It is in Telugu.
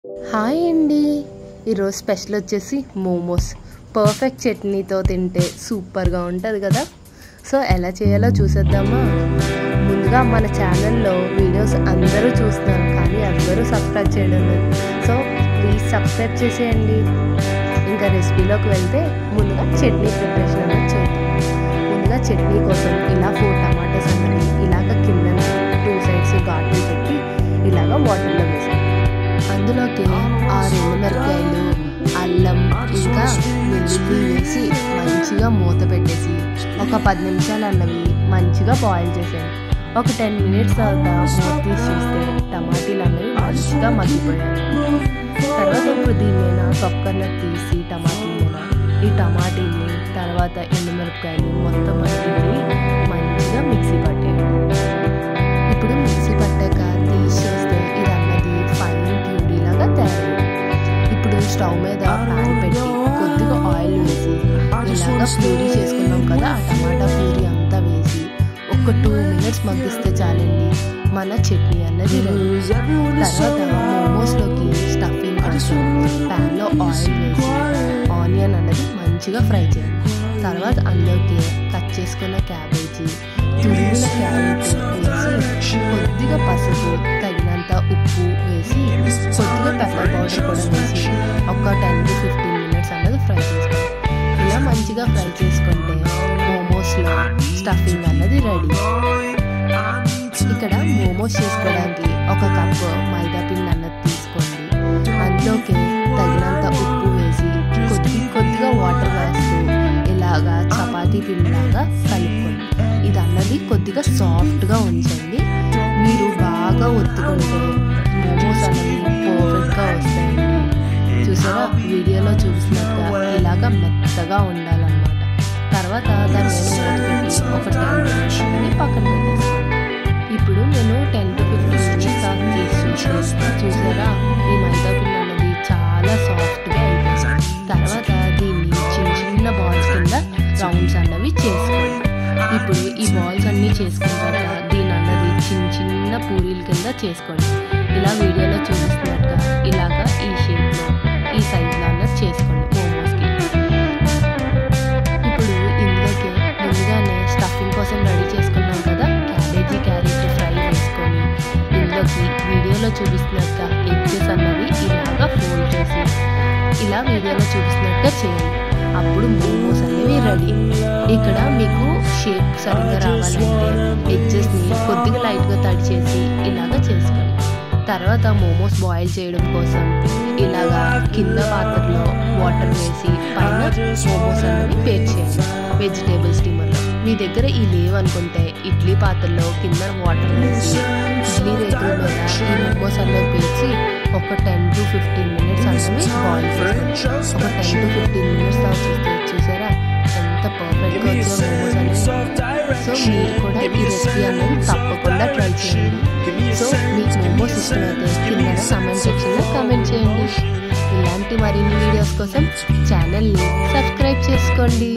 హాయ్ అండి, ఈరోజు స్పెషల్ వచ్చేసి మోమోస్. పర్ఫెక్ట్ చట్నీతో తింటే సూపర్గా ఉంటుంది కదా. సో ఎలా చేయాలో చూసేద్దామా. ముందుగా మన ఛానల్లో వీడియోస్ అందరూ చూస్తున్నారు, కానీ అందరూ సబ్స్క్రైబ్ చేయడం లేదు. సో ప్లీజ్ సబ్స్క్రైబ్ చేసేయండి. ఇంకా రెసిపీలోకి వెళ్తే ముందుగా చట్నీ ప్రిపరేషన్ అనేది చూద్దాం. ముందుగా చట్నీ కోసం ఇలా 4 టమాటాస్ అన్నది ఇలాగ కింద 2 సైడ్స్ ఘాట్లు పెట్టి ఇలాగ వాటర్లో వేసాం. అందులోకి 6 ఎండుమిరపకాయలు, అల్లం, ఇంకా వెల్లుల్లి వేసి మంచిగా మూత పెట్టేసి ఒక 10 నిమిషాలు అన్నవి మంచిగా బాయిల్ చేసాను. ఒక 10 మినిట్స్ తర్వాత మూత తీసి చూస్తే టమాటీలు అన్నవి మంచిగా మగ్గిపోయాయి. తర్వాత ఇప్పుడు దీని మీద తొక్కన తీసి ఈ టమాటీని తర్వాత ఎండుమిరపకాయలు మొత్తం మంచిగా మిక్సీ పట్టేయండి. ఇప్పుడు మిక్సీ పట్టాక తీసి చేస్తే ఇది అన్నది ఫైన్ ప్యూరీ లాగా తయారైంది. ఇప్పుడు స్టవ్ మీద ప్యాన్ పెట్టి కొద్దిగా ఆయిల్ వేసి ఇలాగా ప్యూరీ చేసుకున్నాం కదా, ఆ టమాటా ప్యూరీ అంతా వేసి ఒక 2 మినిట్స్ మగ్గిస్తే చాలండి, మన చట్నీ అన్నది రెడీ. తర్వాత మోమోస్లోకి స్టఫింగ్ కోసం ప్యాన్లో ఆయిల్ వేసి ఆనియన్ అన్నది మంచిగా ఫ్రై చేయాలి. తర్వాత అందులోకి కట్ చేసుకున్న క్యాబేజీ, తురిమిన క్యారెట్ వేసి కొద్దిగా పసుపు, తగినంత ఉప్పు వేసి కొద్దిగా పెప్పర్ పౌడర్ కూడా వేసి ఒక 10 to 15 మినిట్స్ అన్నది ఫ్రై చేసుకోవాలి. ఇలా మంచిగా ఫ్రై చేసుకుంటే మోమోస్లో స్టఫింగ్ అన్నది రెడీ. ఇక్కడ మోమోస్ చేసుకోవడానికి 1 కప్పు మైదా పిండి అన్నది తీసుకోండి. అందులోకి తగినంత ఉప్పు వేసి కొద్దిగా వాటర్ వేస్తూ ఇలాగా చపాతీ పిండిలాగా కలుపుకోండి. ఇది అన్నది కొద్దిగా సాఫ్ట్గా ఉంచండి. మీరు బాగా ఒత్తుకుంటే మోమోస్ అన్నది పర్ఫెక్ట్గా వస్తాయండి. చూసారా, వీడియోలో చూసినట్టుగా ఇలాగా మెత్తగా ఉండాలన్నమాట. తర్వాత దాని మీద ఒక 10 మినిట్స్ పక్కన పెట్టేసుకోండి. ఇప్పుడు నేను 10 to 15 మినిట్స్ చూసారా, ఈ మైదా పిండి అన్నది చాలా సాఫ్ట్గా అయిపోయింది. తర్వాత దీన్ని చిన్న బాల్స్ కింద రౌండ్స్ అన్నవి చేసుకోండి. ఇప్పుడు ఈ బాల్స్ అన్నీ చేసుకున్న తర్వాత దీని అన్నది చిన్న పూరీల కింద చేసుకోండి. ఇలా వీడియోలో చూపిస్తున్నట్టుగా ఇలాగా ఈ షేప్లో ఈ సైజులో అన్నది చేసుకోండి మోమోస్కి. ఇప్పుడు ఇందులోకి ముందుగానే స్టఫింగ్ కోసం రెడీ చేసుకున్నాం కదా, క్యాబేజీ క్యారెట్ ఫ్రై వేసుకొని ఇందులోకి వీడియోలో చూపిస్తున్నట్టుగా ఎడ్జెస్ అన్నవి ఇలాగా ఫోల్డ్ చేసి ఇలా వీడియోలో చూపిస్తున్నట్టుగా చేయండి. అప్పుడు మోమోస్ అనేవి రెడీ. ఇక్కడ మీకు షేప్ సరిగ్గా రావాలంటే ఎడ్జెస్ని కొద్దిగా లైట్గా తడి చేసి ఇలాగా చేసుకోండి. తర్వాత మోమోస్ బాయిల్ చేయడం కోసం ఇలాగా కింద పాత్రలో వాటర్ వేసి పైన మోమోస్ అనేవి పేర్చేయండి వెజిటేబుల్ స్టీమర్లో. మీ దగ్గర ఈ లేవు అనుకుంటే ఇడ్లీ పాత్రలో కింద వాటర్ వేసి ఇడ్లీ రేకుల మీద ఈ మోమోస్ అనేవి పేర్చి ఒక 10 to 15 మినిట్స్ అనేవి బాయిల్ చేయండి. ఒక 10 to 15 మినిట్స్ తర్వాత చూసారా ఎంత పర్ఫెక్ట్గా వచ్చే మోమోస్ అనేవి. సో మీరు కూడా ఈ రెసిపీ అనేది తప్పకుండా ట్రై చేయండి. సో మీకు మోమోస్ ఇష్టమైతే కింద కామెంట్ సెక్షన్లో కామెంట్ చేయండి. ఇలాంటి మరిన్ని వీడియోస్ కోసం ఛానల్ని సబ్స్క్రైబ్ చేసుకోండి.